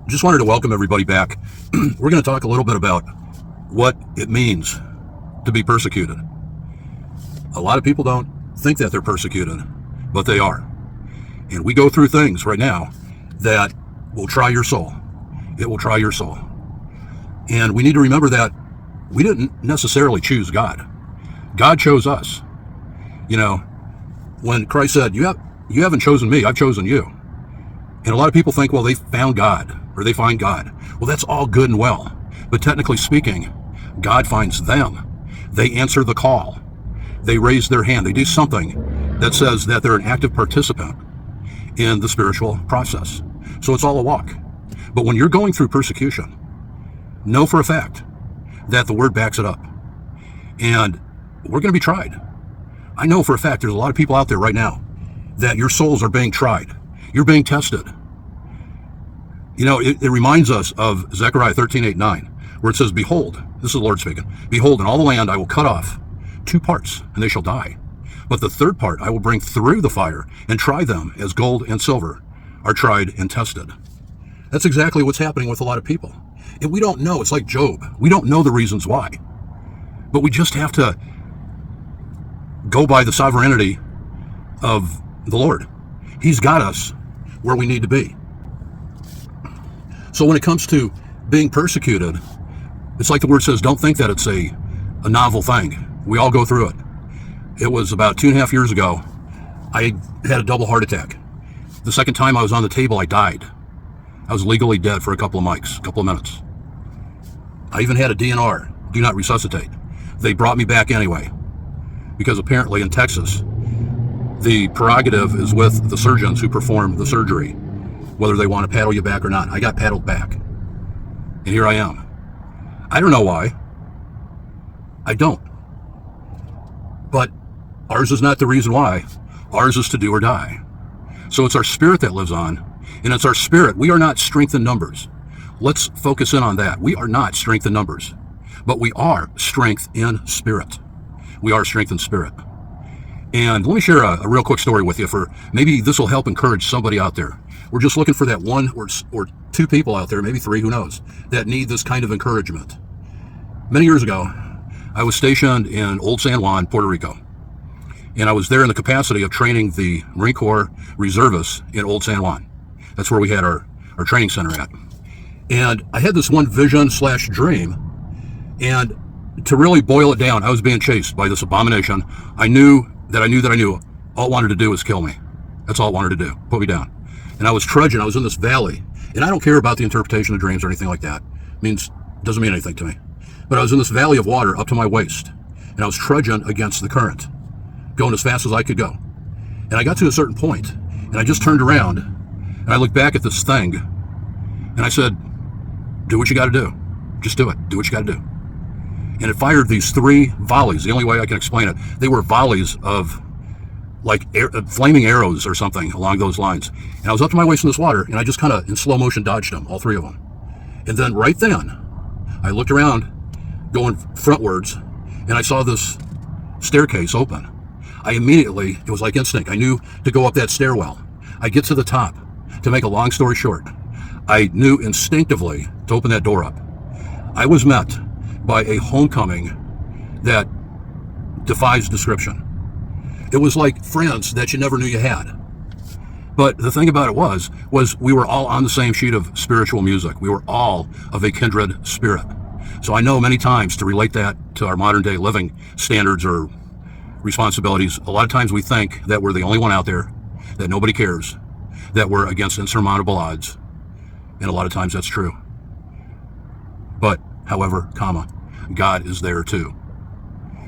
Just wanted to welcome everybody back. We're going to talk a little bit about what it means to be persecuted. A lot of people don't think that they're persecuted, but they are. And we go through things right now that will try your soul. It will try your soul. And we need to remember that we didn't necessarily choose God. God chose us. You know, when Christ said, you haven't chosen me, I've chosen you. And a lot of people think, well, they found God or they find God. Well, that's all good and well. But technically speaking, God finds them. They answer the call. They raise their hand. They do something that says that they're an active participant in the spiritual process. So it's all a walk. But when you're going through persecution, know for a fact that the word backs it up. And we're going to be tried. I know for a fact there's a lot of people out there right now that your souls are being tried. You're being tested. You know, it reminds us of Zechariah 13:8-9, where it says, behold, this is the Lord speaking, behold, in all the land I will cut off 2 parts, and they shall die. But the third part I will bring through the fire and try them as gold and silver are tried and tested. That's exactly what's happening with a lot of people. And we don't know. It's like Job. We don't know the reasons why. But we just have to go by the sovereignty of the Lord. He's got us where we need to be. So when it comes to being persecuted, it's like the word says, don't think that it's a novel thing. We all go through it. It was about 2.5 years ago, I had a double heart attack. The second time I was on the table, I died. I was legally dead for a couple of minutes. I even had a DNR, do not resuscitate. They brought me back anyway, because apparently in Texas, the prerogative is with the surgeons who perform the surgery, whether they want to paddle you back or not. I got paddled back, and here I am. I don't know why. I don't. But ours is not the reason why. Ours is to do or die. So it's our spirit that lives on, and it's our spirit. We are not strength in numbers. Let's focus in on that. We are not strength in numbers, but we are strength in spirit. We are strength in spirit. And let me share a real quick story with you, for maybe this will help encourage somebody out there. We're just looking for that 1 or 2 people out there, maybe 3, who knows, that need this kind of encouragement. Many years ago, I was stationed in Old San Juan, Puerto Rico. And I was there in the capacity of training the Marine Corps reservists in Old San Juan. That's where we had our training center at. And I had this one vision/dream. And to really boil it down, I was being chased by this abomination. I knew that all it wanted to do was kill me. That's all it wanted to do, put me down. And I was trudging, I was in this valley. And I don't care about the interpretation of dreams or anything like that. Doesn't mean anything to me. But I was in this valley of water up to my waist. And I was trudging against the current, going as fast as I could go. And I got to a certain point, and I just turned around, and I looked back at this thing, and I said, do what you got to do. Just do it. Do what you got to do. And it fired these 3 volleys. The only way I can explain it, they were volleys of like flaming arrows or something along those lines. And I was up to my waist in this water, and I just kind of in slow motion dodged them, all 3 of them. And then right then, I looked around, going frontwards, and I saw this staircase open. It was like instinct. I knew to go up that stairwell. I get to the top. To make a long story short, I knew instinctively to open that door up. I was met by a homecoming that defies description. It was like friends that you never knew you had. But the thing about it was we were all on the same sheet of spiritual music. We were all of a kindred spirit. So I know many times to relate that to our modern day living standards or responsibilities, a lot of times we think that we're the only one out there, that nobody cares, that we're against insurmountable odds. And a lot of times that's true. But, however, God is there too.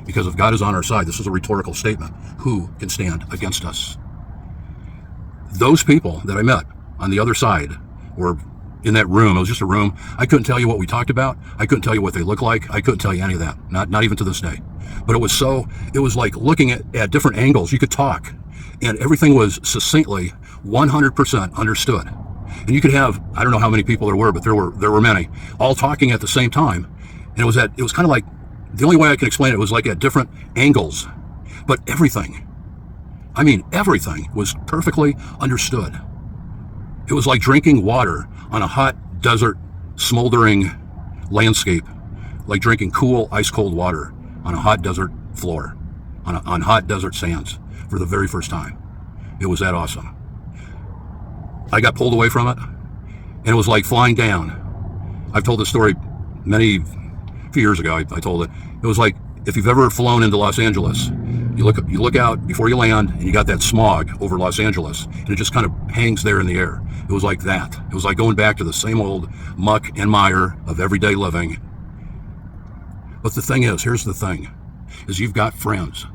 Because if God is on our side, this is a rhetorical statement, who can stand against us? Those people that I met on the other side were in that room. It was just a room. I couldn't tell you what we talked about. I couldn't tell you what they looked like. I couldn't tell you any of that, not even to this day. But it was like looking at different angles. You could talk, and everything was succinctly 100% understood. And you could have, I don't know how many people there were, but there were many, all talking at the same time. And it was kind of like, the only way I can explain it was like at different angles. But everything was perfectly understood. It was like drinking water on a hot desert, smoldering landscape, like drinking cool, ice-cold water on a hot desert floor, on hot desert sands for the very first time. It was that awesome. I got pulled away from it, and it was like flying down. I've told this story a few years ago. I told it. It was like if you've ever flown into Los Angeles, you look out before you land, and you got that smog over Los Angeles, and it just kind of hangs there in the air. It was like that. It was like going back to the same old muck and mire of everyday living. But the thing is, here's the thing, is you've got friends.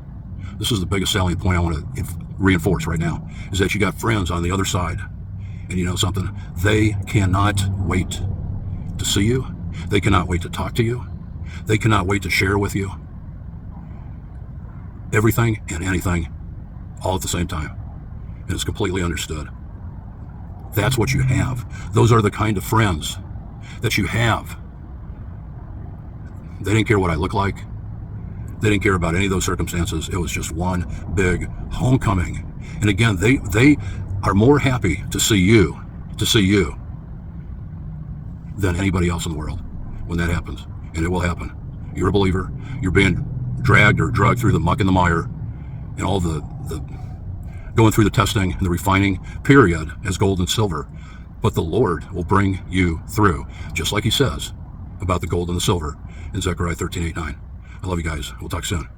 This is the biggest salient point I want to reinforce right now, is that you got friends on the other side. And you know something? They cannot wait to see you. They cannot wait to talk to you. They cannot wait to share with you everything and anything all at the same time. And it's completely understood. That's what you have. Those are the kind of friends that you have. They didn't care what I look like. They didn't care about any of those circumstances. It was just one big homecoming. And again, they are more happy to see you than anybody else in the world when that happens. And it will happen. You're a believer. You're being dragged or drugged through the muck and the mire and all the going through the testing and the refining period as gold and silver. But the Lord will bring you through, just like he says about the gold and the silver in Zechariah 13:8-9. I love you guys. We'll talk soon.